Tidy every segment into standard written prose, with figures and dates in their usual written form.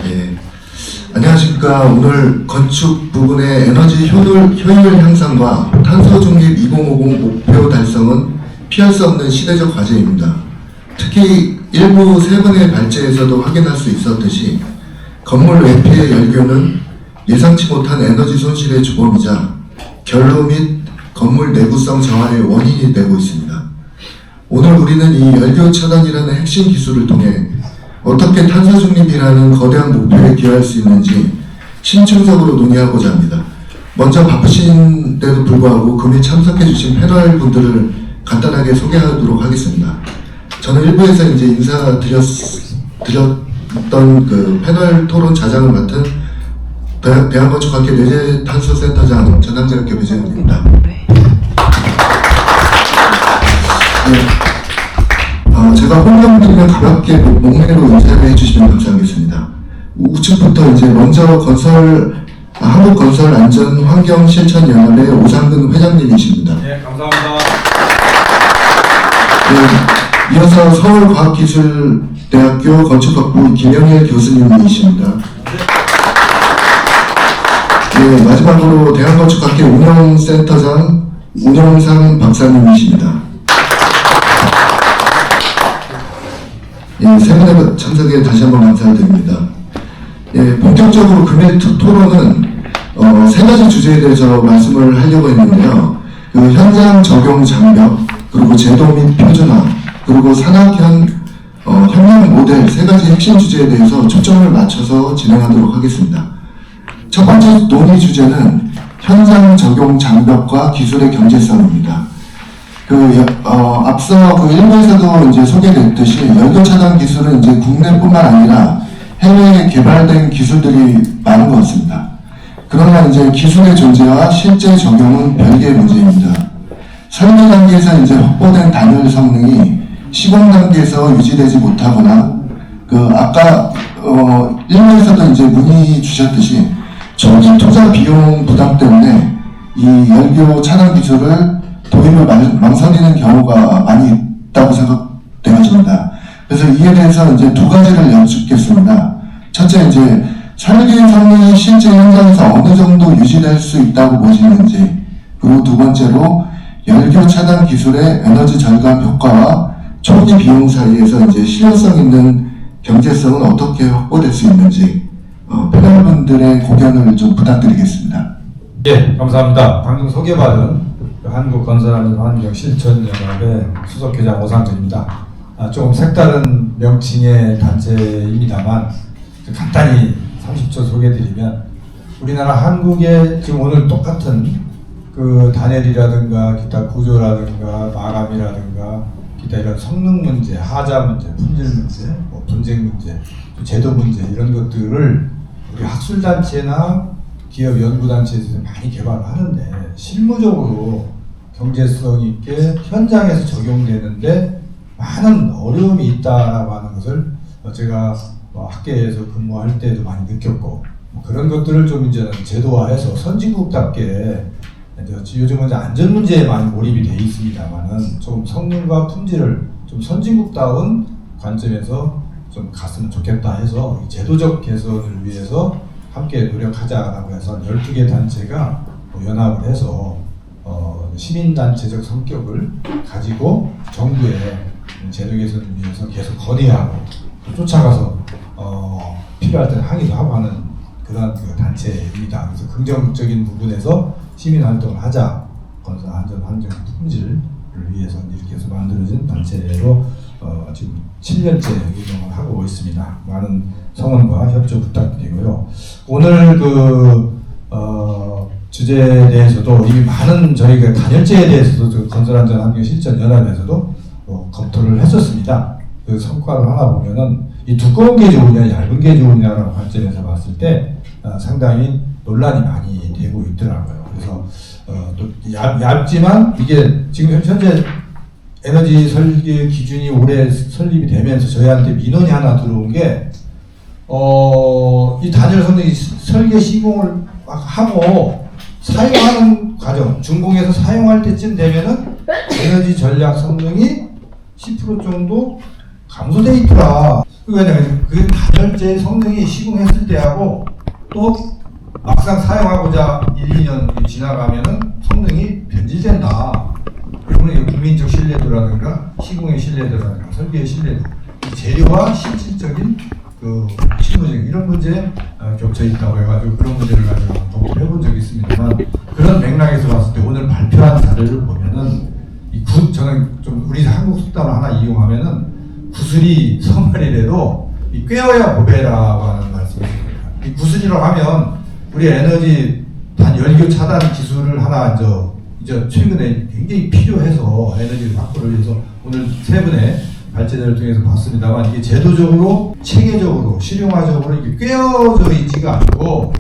네. 안녕하십니까. 오늘 건축 부분의 에너지 효율 향상과 탄소 중립 2050 목표 달성은 피할 수 없는 시대적 과제입니다. 특히 일부 세분의 발제에서도 확인할 수 있었듯이 건물 외피의 열교는 예상치 못한 에너지 손실의 주범이자 결로 및 건물 내구성 저하의 원인이 되고 있습니다. 오늘 우리는 이 열교 차단이라는 핵심 기술을 통해 어떻게 탄소 중립이라는 거대한 목표에 기여할 수 있는지 심층적으로 논의하고자 합니다. 먼저 바쁘신데도 불구하고 금일 참석해 주신 패널 분들을 간단하게 소개하도록 하겠습니다. 저는 일부에서 이제 인사드렸던 그 패널 토론 자장을 맡은 대한건축학회 내재탄소센터장 전남재학교 배재훈입니다. 제가 혼경드리면 가볍게 목례로 인사를 해주시면 감사하겠습니다. 우측부터 이제 먼저 한국건설안전환경실천연합의 오상근 회장님이십니다. 네, 감사합니다. 네, 이어서 서울과학기술대학교 건축학부 김영일 교수님이십니다. 네, 마지막으로 대한건축학회 운영센터장 운영상 박사님이십니다. 예, 세 분의 참석에 다시 한번 감사드립니다. 예, 본격적으로 금일 토론은 세 가지 주제에 대해서 말씀을 하려고 했는데요. 그 현장 적용 장벽, 그리고 제도 및 표준화, 그리고 산학형 협력 모델 세 가지 핵심 주제에 대해서 초점을 맞춰서 진행하도록 하겠습니다. 첫 번째 논의 주제는 현장 적용 장벽과 기술의 경제성입니다. 앞서 일부에서도 이제 소개됐듯이 열교 차단 기술은 이제 국내뿐만 아니라 해외에 개발된 기술들이 많은 것 같습니다. 그러나 이제 기술의 존재와 실제 적용은 별개의 문제입니다. 설계 단계에서 이제 확보된 단열 성능이 시공 단계에서 유지되지 못하거나 아까 일부에서도 이제 문의 주셨듯이 초기 투자 비용 부담 때문에 이 열교 차단 기술을 도입을 망설이는 경우가 많이 있다고 생각되어집니다. 그래서 이에 대해서 이제 두 가지를 여쭙겠습니다. 첫째, 이제 설계 성능이 실제 현장에서 어느 정도 유지될 수 있다고 보시는지, 그리고 두 번째로 열교 차단 기술의 에너지 절감 효과와 초기 비용 사이에서 이제 실효성 있는 경제성은 어떻게 확보될 수 있는지 패널분들의 고견을 좀 부탁드리겠습니다. 네, 감사합니다. 방금 소개받은 한국건설안전환경실천연합의 수석회장 오상근입니다. 조금 색다른 명칭의 단체입니다만 간단히 30초 소개드리면 우리나라 한국의 지금 오늘 똑같은 그 단열이라든가 기타 구조라든가 마감이라든가 기타 이런 성능 문제, 하자 문제, 품질 문제, 분쟁 문제, 제도 문제 이런 것들을 우리 학술단체나 기업 연구단체에서 많이 개발을 하는데 실무적으로 경제성 있게 현장에서 적용되는데 많은 어려움이 있다라고 하는 것을 제가 학계에서 근무할 때도 많이 느꼈고 그런 것들을 좀 이제 제도화해서 선진국답게 요즘은 이제 안전 문제에 많이 몰입이 돼 있습니다만은 좀 성능과 품질을 좀 선진국다운 관점에서 좀 갔으면 좋겠다 해서 제도적 개선을 위해서 함께 노력하자라고 해서 12개 단체가 연합을 해서 시민단체적 성격을 가지고 정부의 제도 개선을 위해서 계속 건의하고 쫓아가서 필요할 때는 항의도 하고 하는 그런 단체입니다. 그래서 긍정적인 부분에서 시민 활동을 하자, 건설 안전 환경 품질을 위해서 이렇게 해서 만들어진 단체로 지금 7년째 운영을 하고 있습니다. 많은 성원과 협조 부탁드리고요. 오늘 주제에 대해서도 이미 많은 저희가 단열재에 대해서도 건설안전환경실천연합에서도 검토를 했었습니다. 그 성과를 하나 보면은 이 두꺼운 게 좋으냐 얇은 게 좋으냐라는 관점에서 봤을 때 상당히 논란이 많이 되고 있더라고요. 그래서 또 얇지만 이게 지금 현재 에너지 설계 기준이 올해 설립이 되면서 저희한테 민원이 하나 들어온 게 이 단열 성능이 설계 시공을 막 하고 사용하는 과정, 준공해서 사용할 때쯤 되면은 에너지 전략 성능이 10% 정도 감소돼 있더라. 왜냐면 그 단열재 성능이 시공했을 때하고 또 막상 사용하고자 1, 2년 지나가면은 성능이 변질된다. 그러면 국민적 신뢰도라든가 시공의 신뢰도라든가 설계의 신뢰도, 이 재료와 실질적인 그 실무적인 이런 문제에 겹쳐 있다고 해가지고 그런 문제를 가지고 검토를 해본 적이 있습니다만, 그런 맥락에서 봤을 때 오늘 발표한 자료를 보면은 저는 좀 우리 한국 속담을 하나 이용하면은 구슬이 서말이라도 꿰어야 보배라고 하는 말씀이 있습니다. 이 구슬이라고 하면 우리 에너지 단열교 차단 기술을 하나 이제 최근에 굉장히 필요해서 에너지 확보를 위해서 오늘 세 분의 발제자를 통해서 봤습니다만, 이게 제도적으로 체계적으로 실용화적으로 이게 꿰어져 있지가 않고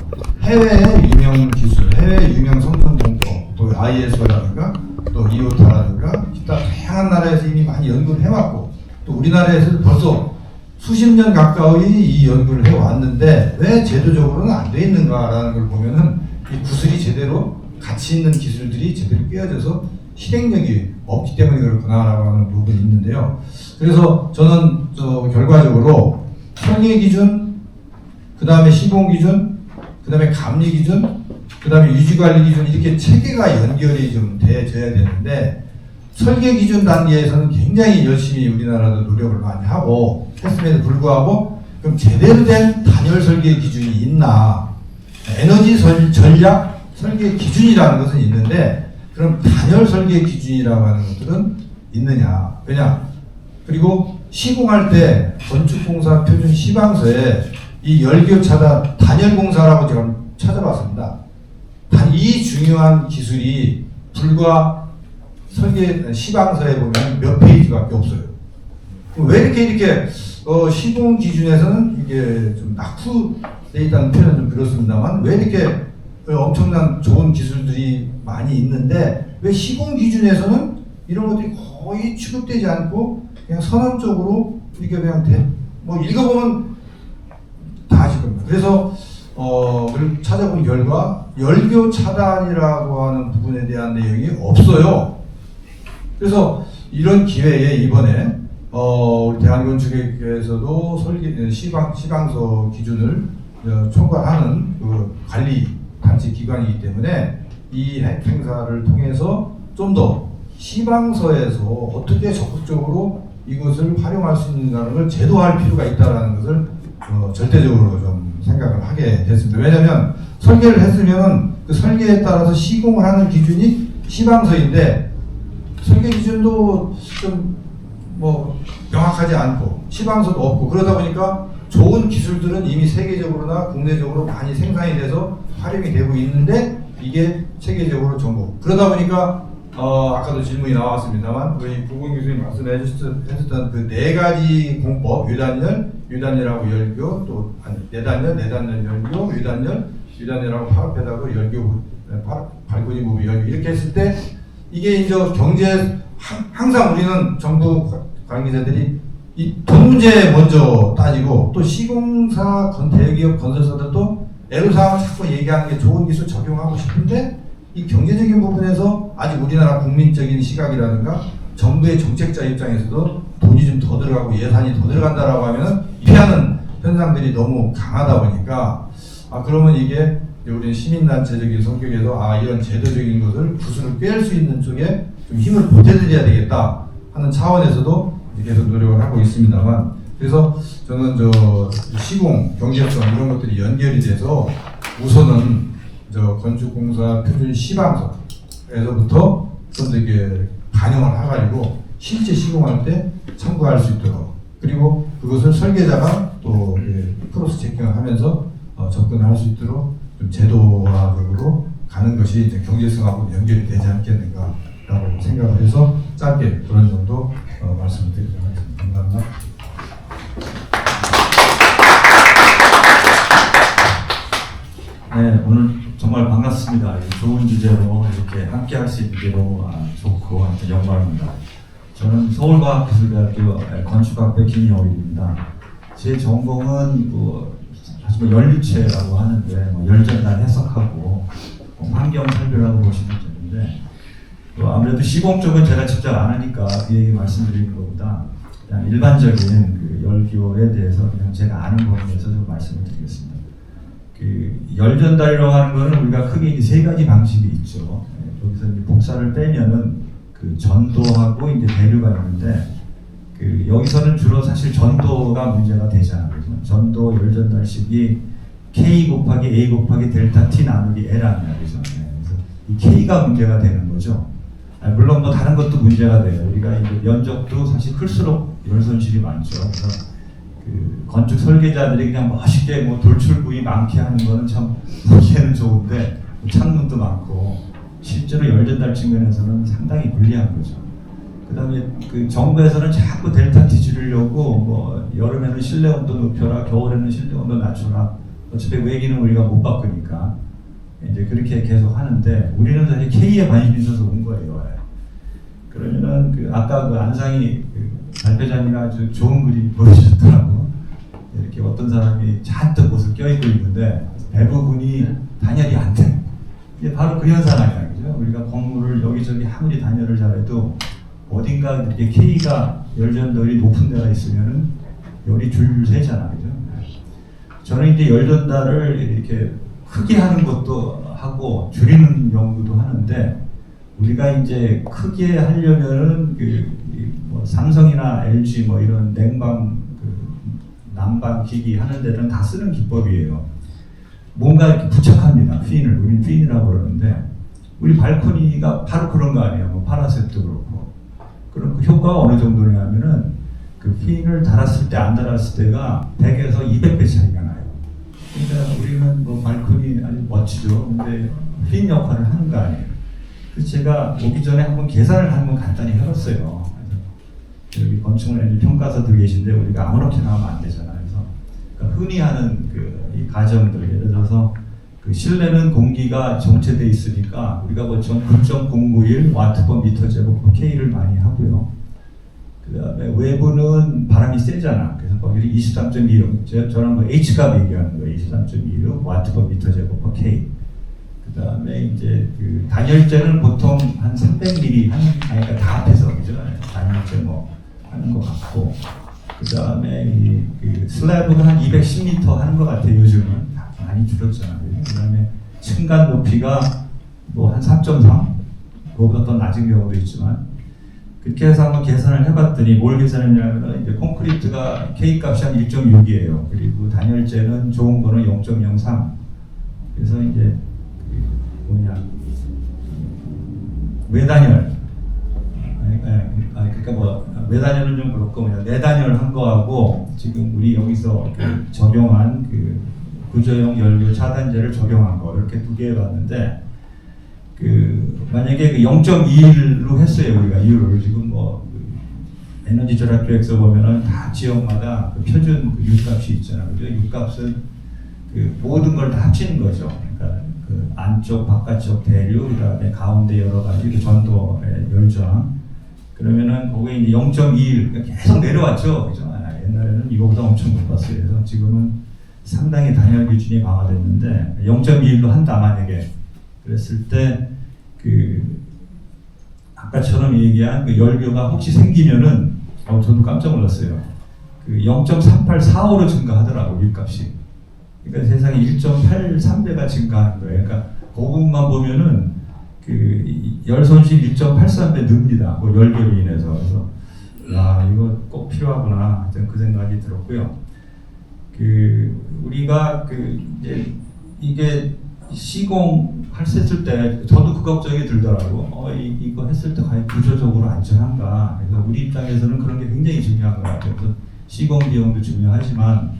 해외의 유명 기술, 해외 유명 성능 공법, 또 ISO라든가 또 이오타라든가 기타 다양한 나라에서 이미 많이 연구를 해왔고, 또 우리나라에서 벌써 수십 년 가까이 이 연구를 해왔는데 왜 제도적으로는 안 돼 있는가라는 걸 보면은 이 구슬이 제대로 가치 있는 기술들이 제대로 꿰어져서 실행력이 없기 때문에 그렇구나라고 하는 부분이 있는데요. 그래서 저는 결과적으로 설계 기준, 그 다음에 시공 기준, 그 다음에 감리 기준, 그 다음에 유지관리 기준, 이렇게 체계가 연결이 좀 돼져야 되는데, 설계 기준 단계에서는 굉장히 열심히 우리나라도 노력을 많이 하고 했음에도 불구하고, 그럼 제대로 된 단열 설계 기준이 있나? 에너지 전략 설계 기준이라는 것은 있는데, 그럼 단열 설계 기준이라고 하는 것들은 있느냐? 왜냐? 그리고 시공할 때 건축공사 표준 시방서에 이 열교 차단 단열 공사라고 제가 찾아봤습니다. 이 중요한 기술이 불과 설계 시방서에 보면 몇 페이지밖에 없어요. 왜 이렇게 시공 기준에서는 이게 좀 낙후되어 있다는 표현은 좀 그렇습니다만, 왜 이렇게 엄청난 좋은 기술들이 많이 있는데 왜 시공 기준에서는 이런 것들이 거의 취급되지 않고 그냥 선언적으로 이렇게 그냥 뭐 읽어보면 다 아실 겁니다. 그래서 그걸 찾아본 결과 열교 차단이라고 하는 부분에 대한 내용이 없어요. 그래서 이런 기회에 이번에 우리 대한건축회에서도 시방서 기준을 총괄하는 그 관리 단체 기관이기 때문에 이 행사를 통해서 좀 더 시방서에서 어떻게 적극적으로 이것을 활용할 수 있는가를 걸 제도화할 필요가 있다는 것을 절대적으로 좀 생각을 하게 됐습니다. 왜냐하면 설계를 했으면 그 설계에 따라서 시공을 하는 기준이 시방서인데, 설계 기준도 좀 뭐 명확하지 않고 시방서도 없고, 그러다 보니까 좋은 기술들은 이미 세계적으로나 국내적으로 많이 생산이 돼서 활용이 되고 있는데 이게 체계적으로 전부, 그러다 보니까 아까도 질문이 나왔습니다만 우리 부군 교수님 말씀해 주셨던 그 네 가지 공법, 유단열하고 열교, 또 내단열, 열교, 유단열하고 파라페다고 열교, 발코니 무비 열교, 이렇게 했을 때 이게 이제 경제, 항상 우리는 정부 관계자들이 이 돈 문제 먼저 따지고, 또 시공사, 대기업 건설사들도 애로사항을 자꾸 얘기하는 게 좋은 기술 적용하고 싶은데, 이 경제적인 부분에서 아직 우리나라 국민적인 시각이라든가 정부의 정책자 입장에서도 돈이 좀 더 들어가고 예산이 더 들어간다라고 하면은 피하는 현상들이 너무 강하다 보니까, 그러면 이게 우리 시민단체적인 성격에서 이런 제도적인 것을 구슬을 꿰을 수 있는 쪽에 좀 힘을 보태드려야 되겠다 하는 차원에서도 계속 노력을 하고 있습니다만, 그래서 저는 시공, 경제성 이런 것들이 연결이 돼서 우선은 건축공사 표준 시방서에서부터 좀 더 이렇게 반영을 해가지고 실제 시공할 때 참고할 수 있도록, 그리고 그것을 설계자가 또 크로스 체킹을 하면서 접근할 수 있도록 좀 제도화적으로 가는 것이 이제 경제성하고 연결이 되지 않겠는가라고 생각을 해서 짧게 그런 정도 말씀을 드리도록 하겠습니다. 감사합니다. 네, 오늘 정말 반갑습니다. 좋은 주제로 이렇게 함께 할 수 있는 게 너무 좋고 하여튼 영광입니다. 저는 서울과학기술대학교 건축학부 김여울입니다. 제 전공은 연유체라고 하는데 열전단 해석하고 환경 설계라고 보시면 되는데, 아무래도 시공 쪽은 제가 직접 안 하니까 그 얘기 말씀드리는 것보다 그냥 일반적인 그 열기호에 대해서 그냥 제가 아는 범위에서 좀 말씀을 드리겠습니다. 그 열전달이라고 하는 거는 우리가 크게 이제 세 가지 방식이 있죠. 여기서 이제 복사를 빼면은 그 전도하고 이제 대류가 있는데, 그 여기서는 주로 사실 전도가 문제가 되잖아요. 그래서 전도 열전달식이 K 곱하기 A 곱하기 델타 T 나누기 L 아니야, 그죠? 그래서 이 K가 문제가 되는 거죠. 물론 뭐 다른 것도 문제가 돼요. 우리가 이제 면적도 사실 클수록 열손실이 많죠. 그래서 그 건축 설계자들이 그냥 멋있게 뭐 돌출 부위 많게 하는 거는 참 보기에는 좋은데, 창문도 많고 실제로 열전달 측면에서는 상당히 불리한 거죠. 그다음에 그 정부에서는 자꾸 델타 T 줄이려고 뭐 여름에는 실내 온도 높여라, 겨울에는 실내 온도 낮춰라. 어차피 외기는 우리가 못 바꾸니까 이제 그렇게 계속 하는데, 우리는 사실 K에 관심이 있어서 온 거예요. 그러면은 그 아까 그 안상희 그 발표자님이 아주 좋은 그림 보여주셨더라고. 이렇게 어떤 사람이 잔뜩 옷을 껴입고 있는데 대부분이 단열이 안 돼. 이게 바로 그 현상 아니야, 그죠? 우리가 건물을 여기저기 아무리 단열을 잘해도 어딘가 이렇게 K가 열전도율이 높은 데가 있으면은 열이 줄줄 새잖아, 그죠? 저는 이제 열전달을 이렇게 크게 하는 것도 하고 줄이는 연구도 하는데, 우리가 이제 크게 하려면은 뭐 삼성이나 LG 뭐 이런 냉방 난방 기기 하는 데는 다 쓰는 기법이에요. 뭔가 이렇게 부착합니다. 핀을, 우리는 핀이라고 그러는데, 우리 발코니가 바로 그런 거 아니에요. 뭐 파라셋도 그렇고. 그럼 그 효과가 어느 정도냐면은 그 핀을 달았을 때 안 달았을 때가 100에서 200배 차이가 나요. 그러니까 우리는 뭐 발코니 아주 멋지죠. 근데 핀 역할을 하는 거 아니에요. 그래서 제가 오기 전에 한번 계산을 한번 간단히 해봤어요. 여기 건축물 평가사들 계신데 우리가 아무렇게나 하면 안 되잖아요. 그래서 그러니까 흔히 하는 이 가정들, 예를 들어서 그 실내는 공기가 정체돼 있으니까 우리가 보통 9.091 와트/미터 제곱 K를 많이 하고요. 그다음에 외부는 바람이 세잖아. 그래서 거기를 23.26, 저는 뭐 H값 얘기하는 거예요. 23.26 와트/미터 제곱 K. 그다음에 이제 그 단열재는 보통 한 300mm 그러니까 다 합해서 그죠? 단열재 뭐 하는 것 같고, 그다음에 그 슬래브는 한 210m 하는 것 같아요. 요즘은 많이 줄었잖아요. 그다음에 층간 높이가 뭐 한 3.3, 그거보다 더 낮은 경우도 있지만, 그렇게 해서 한번 계산을 해봤더니 뭘 계산했냐면 이제 콘크리트가 K 값이 한 1.6이에요. 그리고 단열재는 좋은 거는 0.03. 그래서 이제 외단열, 그러니까 뭐 외단열은 좀 그렇고 내단열 한 거하고 지금 우리 여기서 그 적용한 그 구조형 연료 차단제를 적용한 거 이렇게 두 개 해봤는데, 그 만약에 그 0.21로 했어요. 우리가 이유를 지금 뭐 에너지 절약 계획서 보면은 다 지역마다 그 표준 그 유값이 있잖아요. 그죠? 유값은 그 모든 걸 다 합치는 거죠. 그러니까 그 안쪽, 바깥쪽 대류, 그다음에 가운데 여러 가지 그 전도의 열저항. 그러면은 그게 이제 0.21 계속 내려왔죠, 그죠? 옛날에는 이거보다 엄청 높았어요. 그래서 지금은 상당히 단열 기준이 강화됐는데 0.21로 한다 만약에 그랬을 때 그 아까처럼 얘기한 그 열교가 혹시 생기면은 저도 깜짝 놀랐어요. 그 0.3845로 증가하더라고 유값이. 그러니까 세상에 1.83배가 증가하는 거예요. 그러니까 그 부분만 보면은 그 열손실 1.83배 늡니다. 그 열교로 인해서. 그래서 야 이거 꼭 필요하구나. 그 생각이 들었고요. 그 우리가 그 이제 이게 시공 했을 때 저도 그 걱정이 들더라고. 이거 했을 때 과연 구조적으로 안전한가. 그래서 우리 입장에서는 그런 게 굉장히 중요한 것 같아요. 그래서 시공 비용도 중요하지만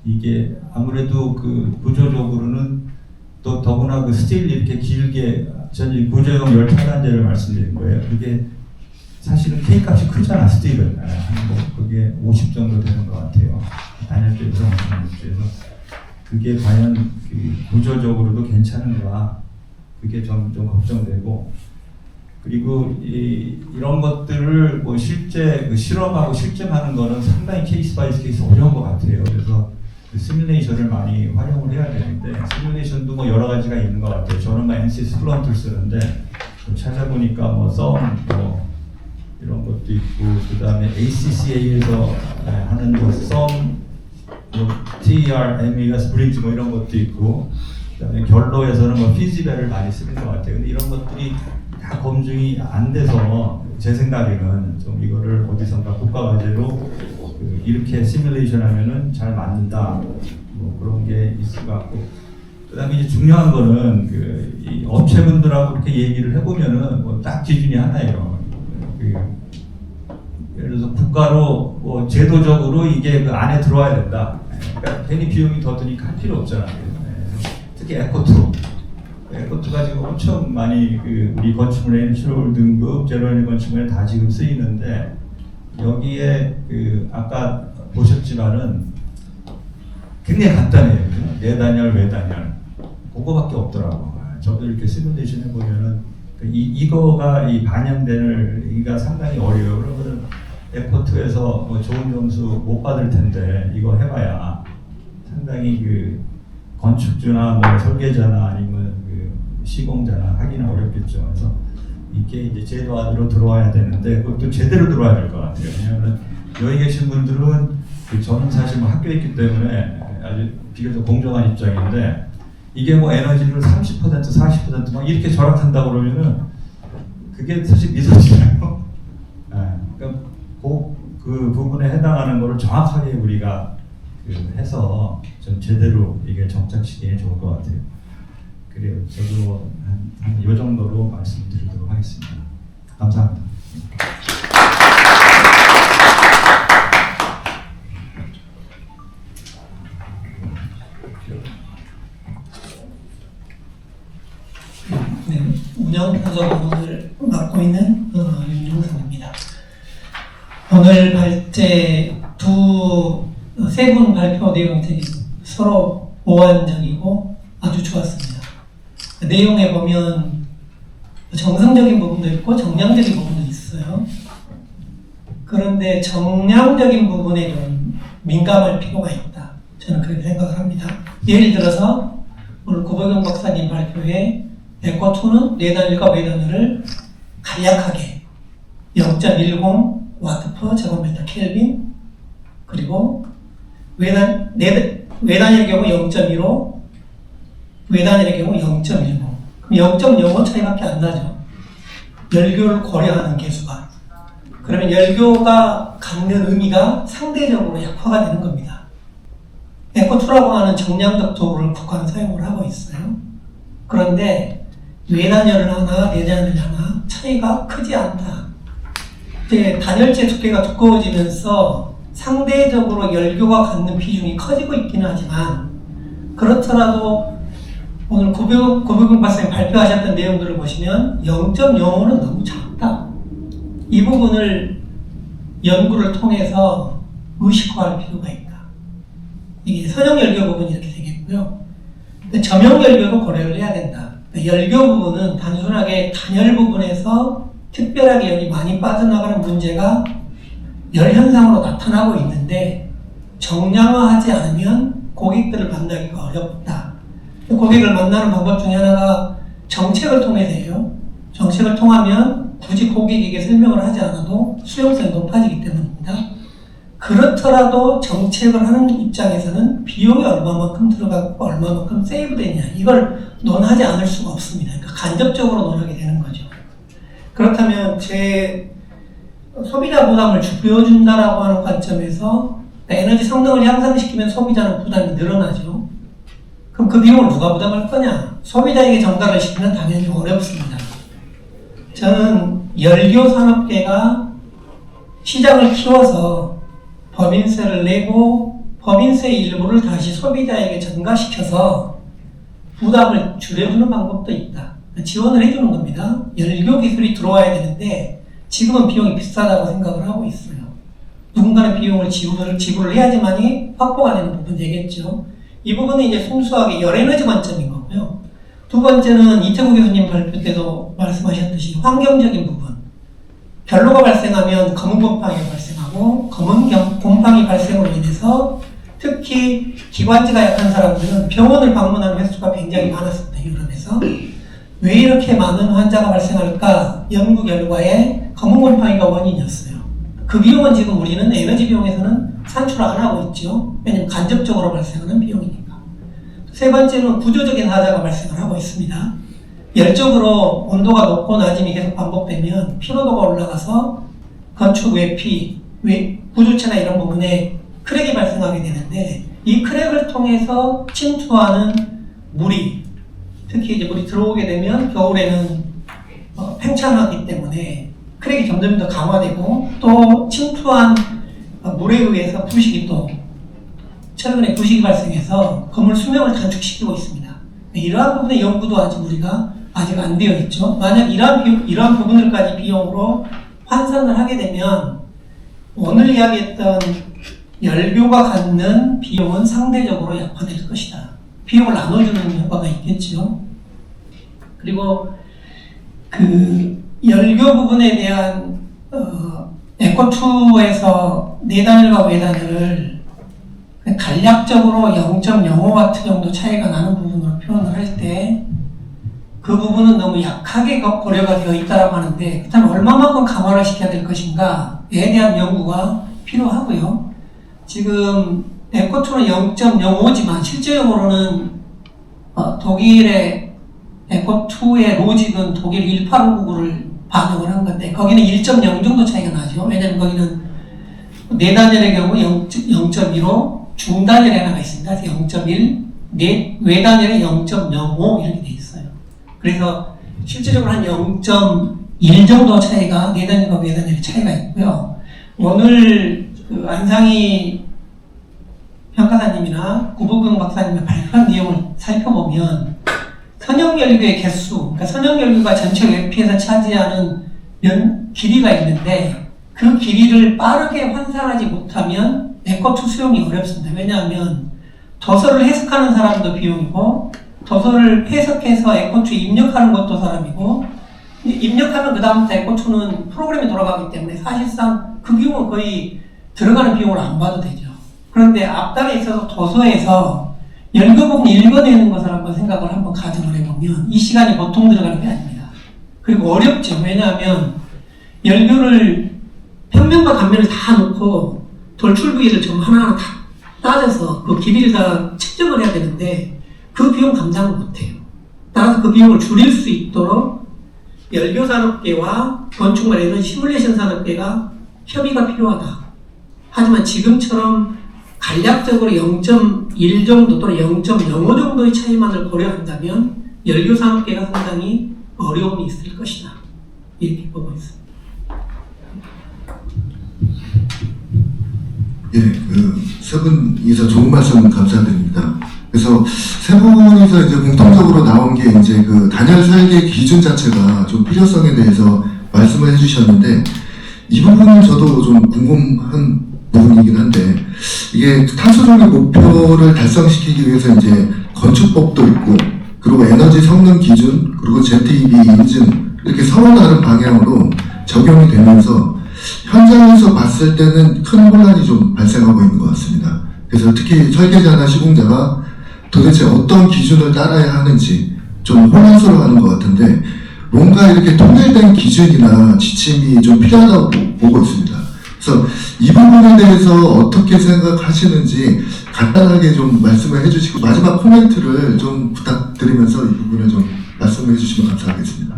이게 아무래도 그 구조적으로는 또 더구나 그 스틸 이렇게 길게 전 구조용 열 차단제를 말씀드린 거예요. 그게 사실은 K 값이 크잖아 스틸은. 뭐 그게 50 정도 되는 것 같아요. 단열재에서 그게 과연 그 구조적으로도 괜찮은가. 그게 좀 걱정되고, 그리고 이런 것들을 뭐 실제 그 실험하고 실증하는 거는 상당히 케이스 바이 케이스 어려운 것 같아요. 그래서 그 시뮬레이션을 많이 활용을 해야 되는데, 시뮬레이션도 뭐 여러 가지가 있는 것 같아요. 저는 뭐 NC 스플런트를 쓰는데 찾아보니까 뭐 썸, 뭐 이런 것도 있고, 그 다음에 ACCA에서 하는 TRME가 스프링즈 뭐 이런 것도 있고, 그 다음에 결로에서는 뭐 피지벨을 많이 쓰는 것 같아요. 근데 이런 것들이 다 검증이 안 돼서 제 생각에는 좀 이거를 어디선가 국가과제로 이렇게 시뮬레이션 하면은 잘 맞는다, 뭐 그런 게 있을 것 같고, 그다음에 이제 중요한 거는 이 업체분들하고 이렇게 얘기를 해보면은 뭐 딱 기준이 하나예요. 예를 들어서 국가로 뭐 제도적으로 이게 그 안에 들어와야 된다. 그러니까 괜히 비용이 더 드니까 할 필요 없잖아요. 특히 에코투가 지금 엄청 많이 우리 건축물 엔슈럴 등급 제로에너지 건축물에 다 지금 쓰이는데, 여기에 아까 보셨지만은 굉장히 간단해요. 내단열, 외단열 그거밖에 없더라고. 저도 이렇게 시뮬레이션 해보면은 이거가 이 반영되는가 상당히 어려워요. 그러면은 에포트에서 뭐 좋은 점수 못 받을 텐데 이거 해봐야 상당히 건축주나 뭐 설계자나 아니면 시공자나 하기는 어렵겠죠. 그래서 이게 이제 제도 안으로 들어와야 되는데 그것도 제대로 들어와야 될 것 같아요. 왜냐하면 여기 계신 분들은 저는 사실 뭐 학교에 있기 때문에 아주 비교적 공정한 입장인데, 이게 뭐 에너지를 30%, 40% 막 이렇게 절약한다고 그러면은 그게 사실 미소지잖아요. 그러니까 그 부분에 해당하는 거를 정확하게 우리가 해서 좀 제대로 이게 정착시키는 게 좋을 것 같아요. 그래요. 저도 한 이 정도로 말씀드리도록 하겠습니다. 감사합니다. 네, 운영보조를 맡고 있는 윤용상입니다. 오늘 발제 세 분 발표 내용이 되게 서로 보완적이고 아주 좋았습니다. 내용에 보면 정성적인 부분도 있고 정량적인 부분도 있어요. 그런데 정량적인 부분에 좀 민감할 필요가 있다, 저는 그렇게 생각을 합니다. 예를 들어서 오늘 구보경 박사님 발표에 에코2는 내단열과 외단열을 간략하게 0.10 와트 퍼 제곱미터 켈빈, 그리고 외단열의 경우 0.15, 외단열의 경우 0.15. 그럼 0.05 차이밖에 안 나죠. 열교를 고려하는 개수가. 그러면 열교가 갖는 의미가 상대적으로 약화가 되는 겁니다. 에코2라고 하는 정량적 도구를 국가는 사용을 하고 있어요. 그런데 외단열을 하나, 내단열을 하나 차이가 크지 않다. 이제 단열재 두께가 두꺼워지면서 상대적으로 열교가 갖는 비중이 커지고 있기는 하지만, 그렇더라도 오늘 고병 박사님 발표하셨던 내용들을 보시면 0.05는 너무 작다. 이 부분을 연구를 통해서 의식화할 필요가 있다. 이게 선형열교 부분이 이렇게 되겠고요. 점형열교도 고려를 해야 된다. 열교 부분은 단순하게 단열 부분에서 특별하게 열이 많이 빠져나가는 문제가 열 현상으로 나타나고 있는데, 정량화하지 않으면 고객들을 만나기가 어렵다. 고객을 만나는 방법 중에 하나가 정책을 통해서예요. 정책을 통하면 굳이 고객에게 설명을 하지 않아도 수용성이 높아지기 때문입니다. 그렇더라도 정책을 하는 입장에서는 비용이 얼마만큼 들어가고 얼마만큼 세이브 되냐, 이걸 논하지 않을 수가 없습니다. 그러니까 간접적으로 논하게 되는 거죠. 그렇다면 제 소비자 부담을 줄여준다라고 하는 관점에서 에너지 성능을 향상시키면 소비자는 부담이 늘어나죠. 그럼 그 비용을 누가 부담할 거냐? 소비자에게 전가를 시키면 당연히 어렵습니다. 저는 열교 산업계가 시장을 키워서 법인세를 내고 법인세의 일부를 다시 소비자에게 전가시켜서 부담을 줄여주는 방법도 있다. 지원을 해주는 겁니다. 열교 기술이 들어와야 되는데 지금은 비용이 비싸다고 생각을 하고 있어요. 누군가는 비용을 지불을 해야지만이 확보가 되는 부분 되겠죠. 이 부분은 이제 순수하게 열에너지 관점인 거고요. 두 번째는 이태구 교수님 발표 때도 말씀하셨듯이 환경적인 부분. 결로가 발생하면 검은 곰팡이가 발생하고, 검은 곰팡이 발생으로 인해서 특히 기관지가 약한 사람들은 병원을 방문하는 횟수가 굉장히 많았습니다. 유럽에서. 왜 이렇게 많은 환자가 발생할까? 연구 결과에 검은 곰팡이가 원인이었어요. 그 비용은 지금 우리는 에너지 비용에서는 산출 안 하고 있죠. 왜냐면 간접적으로 발생하는 비용이니까. 세 번째는 구조적인 하자가 발생을 하고 있습니다. 열적으로 온도가 높고 낮음이 계속 반복되면 피로도가 올라가서 건축 외피, 구조체나 이런 부분에 크랙이 발생하게 되는데 이 크랙을 통해서 침투하는 물이 특히 이제 물이 들어오게 되면 겨울에는 팽창하기 때문에 크랙이 점점 더 강화되고 또 침투한 물에 의해서 부식이 또 최근에 부식이 발생해서 건물 수명을 단축시키고 있습니다. 이러한 부분의 연구도 아직 안 되어 있죠. 만약 이러한 부분들까지 비용으로 환산을 하게 되면 오늘 이야기했던 열교가 갖는 비용은 상대적으로 약화될 것이다. 비용을 나눠주는 효과가 있겠죠. 그리고 그 열교 부분에 대한 에코2에서 내단열과 외단열을 간략적으로 0.05W 정도 차이가 나는 부분으로 표현을 할 때 그 부분은 너무 약하게 고려가 되어 있다고 하는데 일단 얼마만큼 강화를 시켜야 될 것인가에 대한 연구가 필요하고요. 지금 에코2는 0.05지만 실제적으로는 독일의 에코2의 로직은 독일 1859를 반영을 한 건데 거기는 1.0 정도 차이가 나죠. 왜냐하면 거기는 내단열의 경우 0.15, 중단열에 하나가 있습니다. 그래서 0.1, 외단열에 0.05 이렇게 돼 있어요. 그래서 실제적으로 한 0.1 정도 차이가 내단열과 외단열의 차이가 있고요. 오늘 그 안상희 평가사님이나 구복경 박사님의 발표한 내용을 살펴보면 선형열교의 개수, 그러니까 선형열교가 전체 외피에서 차지하는 길이가 있는데 그 길이를 빠르게 환산하지 못하면 에코2 수용이 어렵습니다. 왜냐하면 도서를 해석하는 사람도 비용이고 도서를 해석해서 에코2 입력하는 것도 사람이고 입력하면 그 다음부터 에코2는 프로그램이 돌아가기 때문에 사실상 그 비용은 거의 들어가는 비용을 안 봐도 되죠. 그런데 앞단에 있어서 도서에서 열교 부분 읽어내는 것을 한번 가정을 해보면 이 시간이 보통 들어가는 게 아닙니다. 그리고 어렵죠. 왜냐하면 열교를 평면과 단면을 다 놓고 돌출 부위를 좀 하나하나 다 따져서 그 길이를 다 측정을 해야 되는데 그 비용 감당을 못해요. 따라서 그 비용을 줄일 수 있도록 열교산업계와 건축물 에너지 시뮬레이션 산업계가 협의가 필요하다. 하지만 지금처럼 간략적으로 0.1 정도 또는 0.05 정도의 차이만을 고려한다면 열교 산업계가 상당히 어려움이 있을 것이다. 이렇게 보고 있습니다. 예, 세 분이서 좋은 말씀 감사드립니다. 그래서 세 분이서 이제 공통적으로 나온 게 이제 그 단열 설계 기준 자체가 좀 필요성에 대해서 말씀을 해주셨는데 이 부분은 저도 좀 궁금한 부분이긴 한데 이게 탄소 중립 목표를 달성시키기 위해서 이제 건축법도 있고 그리고 에너지 성능 기준 그리고 ZEB 인증 이렇게 서로 다른 방향으로 적용이 되면서 현장에서 봤을 때는 큰 혼란이 좀 발생하고 있는 것 같습니다. 그래서 특히 설계자나 시공자가 도대체 어떤 기준을 따라야 하는지 좀 혼란스러워하는 것 같은데 뭔가 이렇게 통일된 기준이나 지침이 좀 필요하다고 보고 있습니다. 그래서 이 부분에 대해서 어떻게 생각하시는지 간단하게 좀 말씀을 해주시고 마지막 코멘트를 좀 부탁드리면서 이 부분을 좀 말씀을 해주시면 감사하겠습니다.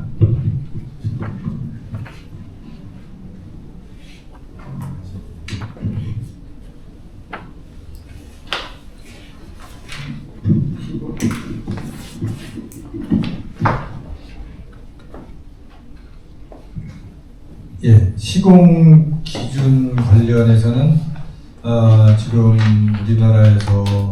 예, 시공 기준 관련해서는 지금 우리나라에서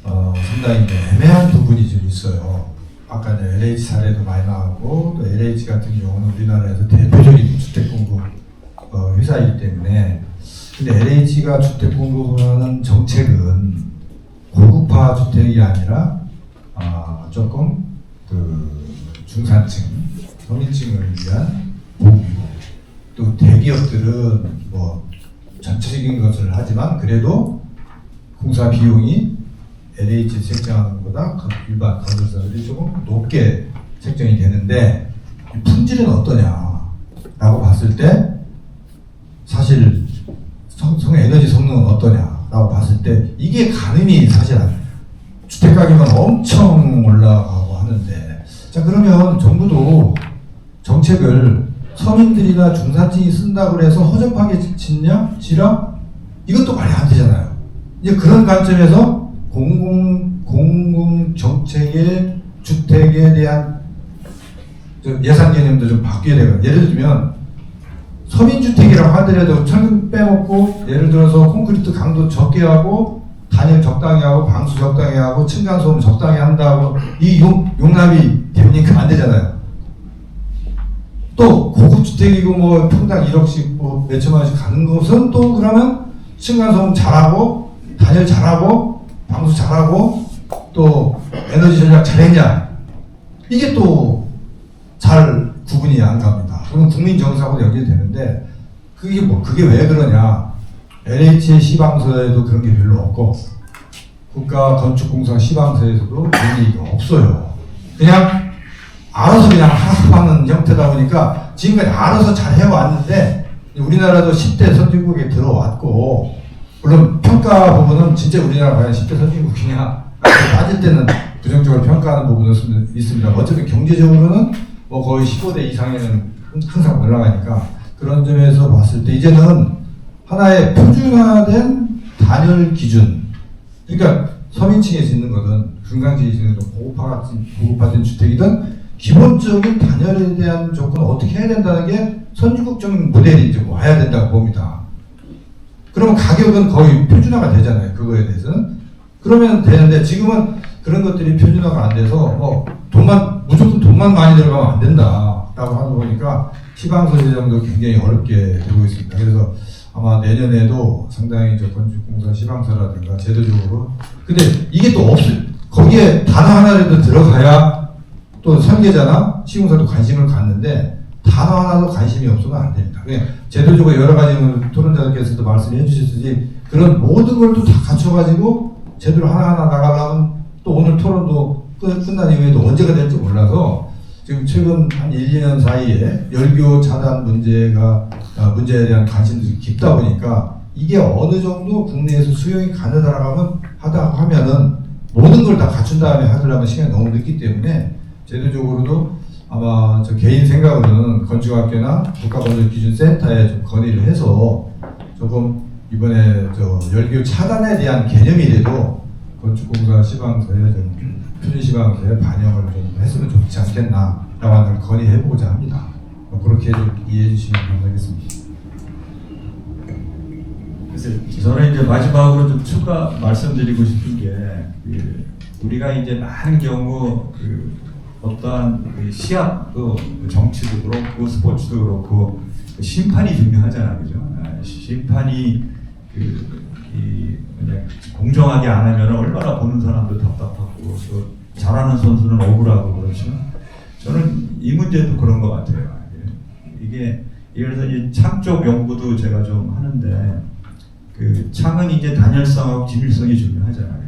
상당히 애매한 부분이 좀 있어요. 아까 이제 LH 사례도 많이 나왔고 또 LH 같은 경우는 우리나라에서 대표적인 주택 공급 회사이기 때문에 근데 LH가 주택 공급하는 정책은 고급화 주택이 아니라 조금 그 중산층, 서민층을 위한 공유 또 대기업들은 뭐 전체적인 것을 하지만 그래도 공사 비용이 LH 책정하는 것보다 일반 건설사들이 조금 높게 책정이 되는데 이 품질은 어떠냐라고 봤을 때 사실 에너지 성능은 어떠냐라고 봤을 때 이게 가늠이 사실 안 돼요. 주택 가격은 엄청 올라가고 하는데 자 그러면 정부도 정책을 서민들이나 중산층이 쓴다고 해서 허접하게 짓냐? 지라? 이것도 말이 안 되잖아요. 이제 그런 관점에서 공공 정책의 주택에 대한 예산 개념도 좀 바뀌어야 되거든요. 예를 들면 서민주택이라고 하더라도 철근 빼먹고 예를 들어서 콘크리트 강도 적게 하고 단열 적당히 하고 방수 적당히 하고 층간소음 적당히 한다고 이 용납이 됩니까? 안 되잖아요. 또 고급주택이고 뭐 평당 1억씩 뭐 몇천만 원씩 가는 것은 또 그러면 층간소음 잘하고 단열 잘하고 방수 잘하고 또 에너지 전략 잘했냐? 이게 또 잘 구분이 안 갑니다. 그러면 국민 정서하고 연결되는데 그게 왜 그러냐? LH의 시방서에도 그런 게 별로 없고 국가건축공사 시방서에서도 그런 얘기가 없어요. 그냥 알아서 그냥 하는 형태다 보니까 지금까지 알아서 잘 해왔는데 우리나라도 10대 선진국에 들어왔고 물론 평가 부분은 진짜 우리나라 과연 10대 선진국이냐 따질 때는 부정적으로 평가하는 부분은 있습니다. 어차피 경제적으로는 뭐 거의 15대 이상에는 항상 올라가니까 그런 점에서 봤을 때 이제는 하나의 표준화된 단열 기준 그러니까 서민층에 짓는 거든 중간층에 짓는 거든 고급화된 주택이든 기본적인 단열에 대한 조건을 어떻게 해야 된다는 게 선진국적인 모델이 이제 와야 된다고 봅니다. 그러면 가격은 거의 표준화가 되잖아요. 그거에 대해서는. 그러면 되는데 지금은 그런 것들이 표준화가 안 돼서 무조건 돈만 많이 들어가면 안 된다라고 하는 거니까 시방서 제정도 굉장히 어렵게 되고 있습니다. 그래서 아마 내년에도 상당히 건축공사 시방서라든가 제도적으로 근데 이게 또 없어요. 거기에 단어 하나라도 들어가야 또 설계자나 시공사도 관심을 갖는데 단어 하나도 관심이 없으면 안 됩니다. 그냥 제도적으로 여러 가지 토론자들께서도 말씀해 주셨듯이 그런 모든 걸 또 다 갖춰가지고 제대로 하나하나 나가려면 또 오늘 토론도 끝난 이후에도 언제가 될지 몰라서 지금 최근 한 1, 2년 사이에 열교 차단 문제에 대한 관심도 깊다 보니까 이게 어느 정도 국내에서 수용이 가능하다고 하면은 모든 걸 다 갖춘 다음에 하려면 시간이 너무 늦기 때문에 제도적으로도 아마 저 개인 생각으로는 건축학교나 국가건축기준센터에 좀 건의를 해서 조금 이번에 저 열교 차단에 대한 개념이라도 건축공사 시방서에 좀 표준시방서에 반영을 좀 했으면 좋지 않겠나라고 하는 건의해보고자 합니다. 그렇게 좀 이해해 주시면 감사하겠습니다. 그래서 저는 이제 마지막으로 좀 추가 말씀드리고 싶은 게 우리가 이제 많은 경우 어떠한 시합도 정치도 그렇고 스포츠도 그렇고 심판이 중요하잖아요, 그죠? 심판이 공정하게 안 하면 얼마나 보는 사람도 답답하고 또 잘하는 선수는 억울하고 그렇죠. 저는 이 문제도 그런 것 같아요. 이게 그래서 이 창 쪽 연구도 제가 좀 하는데 창은 이제 단열성하고 기밀성이 중요하잖아요.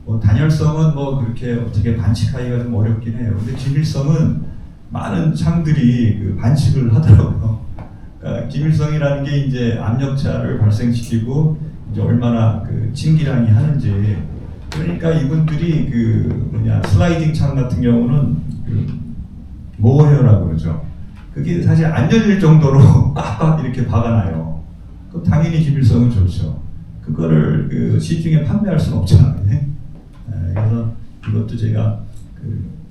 뭐 단열성은 뭐 그렇게 어떻게 반칙하기가 좀 어렵긴 해요. 근데 기밀성은 많은 창들이 반칙을 하더라고요. 그러니까 기밀성이라는 게 이제 압력차를 발생시키고 이제 얼마나 진기량이 하는지. 그러니까 이분들이 슬라이딩 창 같은 경우는 모어웨어라고 그러죠. 그게 사실 안 열릴 정도로 꽉꽉 이렇게 박아놔요. 그럼 당연히 기밀성은 좋죠. 그거를 시중에 판매할 수는 없잖아요. 그래서 이것도 제가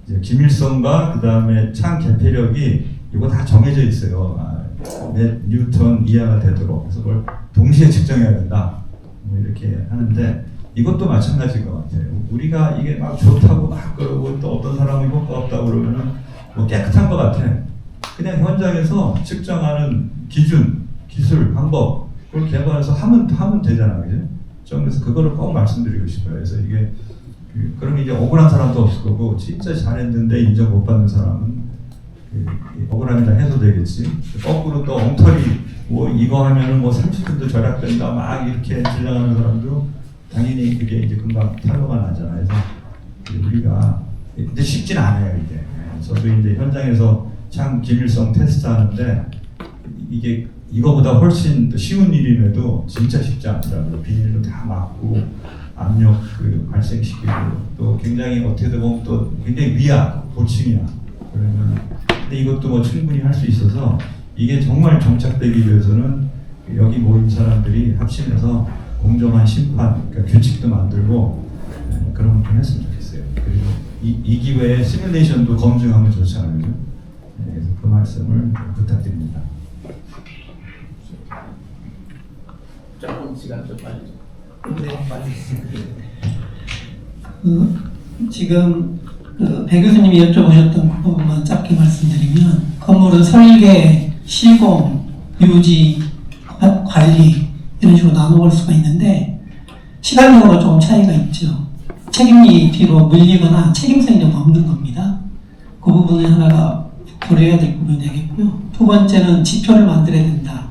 이제 기밀성과 그 다음에 창 개폐력이 이거 다 정해져 있어요. 몇 뉴턴 이하가 되도록 그래서 그걸 동시에 측정해야 된다. 뭐 이렇게 하는데 이것도 마찬가지인 것 같아요. 우리가 이게 막 좋다고 막 그러고 또 어떤 사람이 효과 없다고 그러면은 뭐 깨끗한 것 같아. 그냥 현장에서 측정하는 기준, 기술, 방법 그걸 개발해서 하면 되잖아요, 그죠? 그래서 그거를 꼭 말씀드리고 싶어요. 그래서 이게 그럼 이제 억울한 사람도 없을 거고 진짜 잘했는데 인정 못 받는 사람은 억울함이 다 해소되겠지. 거꾸로 또 엉터리 뭐 이거 하면은 뭐 30분도 절약된다 막 이렇게 질러가는 사람도 당연히 그게 이제 금방 탈로가 나잖아요. 그래서 우리가 근데 쉽진 않아요 이게. 저도 이제 현장에서 창 기밀성 테스트 하는데 이게 이거보다 훨씬 더 쉬운 일임에도 진짜 쉽지 않더라고요. 비닐로 다 막고 압력 발생시키고 또 굉장히 어떻게 보면 또 굉장히 고층이야. 그러면 근데 이것도 뭐 충분히 할 수 있어서 이게 정말 정착되기 위해서는 여기 모인 사람들이 합심해서 공정한 심판, 그러니까 규칙도 만들고 그런 걸 했으면 좋겠어요. 그리고 이 기회에 시뮬레이션도 검증하면 좋잖아요. 그래서 그 말씀을 부탁드립니다. 조금 시간 좀 빨리 네. 지금 배 교수님이 여쭤보셨던 그 부분만 짧게 말씀드리면 건물은 설계, 시공, 유지, 관리 이런 식으로 나눠볼 수가 있는데 시간적으로 조금 차이가 있죠. 책임이 뒤로 밀리거나 책임성이 좀 없는 겁니다. 그 부분이 하나가 고려해야 될 부분이 되겠고요. 두 번째는 지표를 만들어야 된다.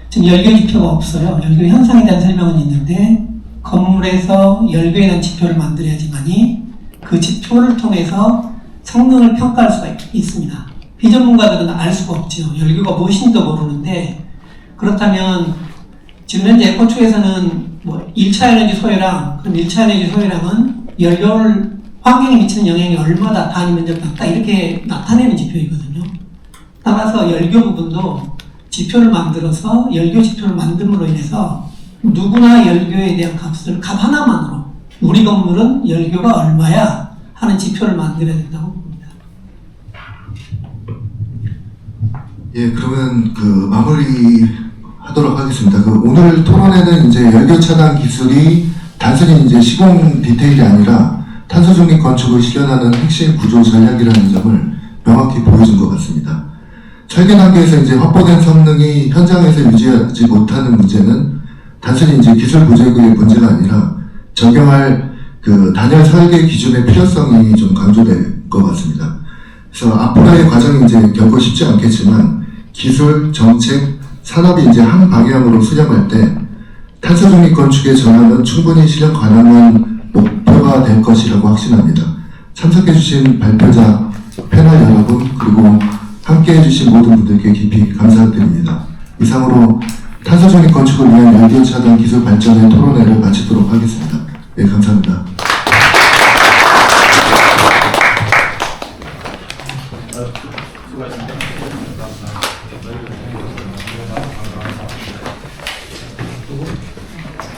지금 열교 지표가 없어요. 열교 현상에 대한 설명은 있는데 건물에서 열교에 대한 지표를 만들어야지만이 그 지표를 통해서 성능을 평가할 수가 있습니다. 비전문가들은 알 수가 없죠. 열교가 무엇인지도 모르는데 그렇다면 지금 현재 에코2에서는 뭐 1차 에너지 소요량, 그럼 1차 에너지 소요량은 열교를 환경에 미치는 영향이 얼마다 단위 면적 같다 이렇게 나타내는 지표이거든요. 따라서 열교 부분도 지표를 만들어서 열교 지표를 만듦으로 인해서 누구나 열교에 대한 값을 값 하나만으로 우리 건물은 열교가 얼마야 하는 지표를 만들어야 된다고 봅니다. 예, 그러면 마무리하도록 하겠습니다. 오늘 토론회는 이제 열교 차단 기술이 단순히 이제 시공 디테일이 아니라 탄소 중립 건축을 실현하는 핵심 구조 전략이라는 점을 명확히 보여준 것 같습니다. 설계 단계에서 이제 확보된 성능이 현장에서 유지하지 못하는 문제는 단순히 이제 기술 부족의 문제가 아니라 적용할 단열 설계 기준의 필요성이 좀 강조될 것 같습니다. 그래서 앞으로의 과정이 이제 결코 쉽지 않겠지만 기술, 정책, 산업이 이제 한 방향으로 수렴할 때 탄소 중립 건축의 전환은 충분히 실현 가능한 목표가 될 것이라고 확신합니다. 참석해주신 발표자, 패널 여러분, 그리고 함께해주신 모든 분들께 깊이 감사드립니다. 이상으로 탄소 중립 건축을 위한 열교 차단 기술 발전의 토론회를 마치도록 하겠습니다. 네, 감사합니다.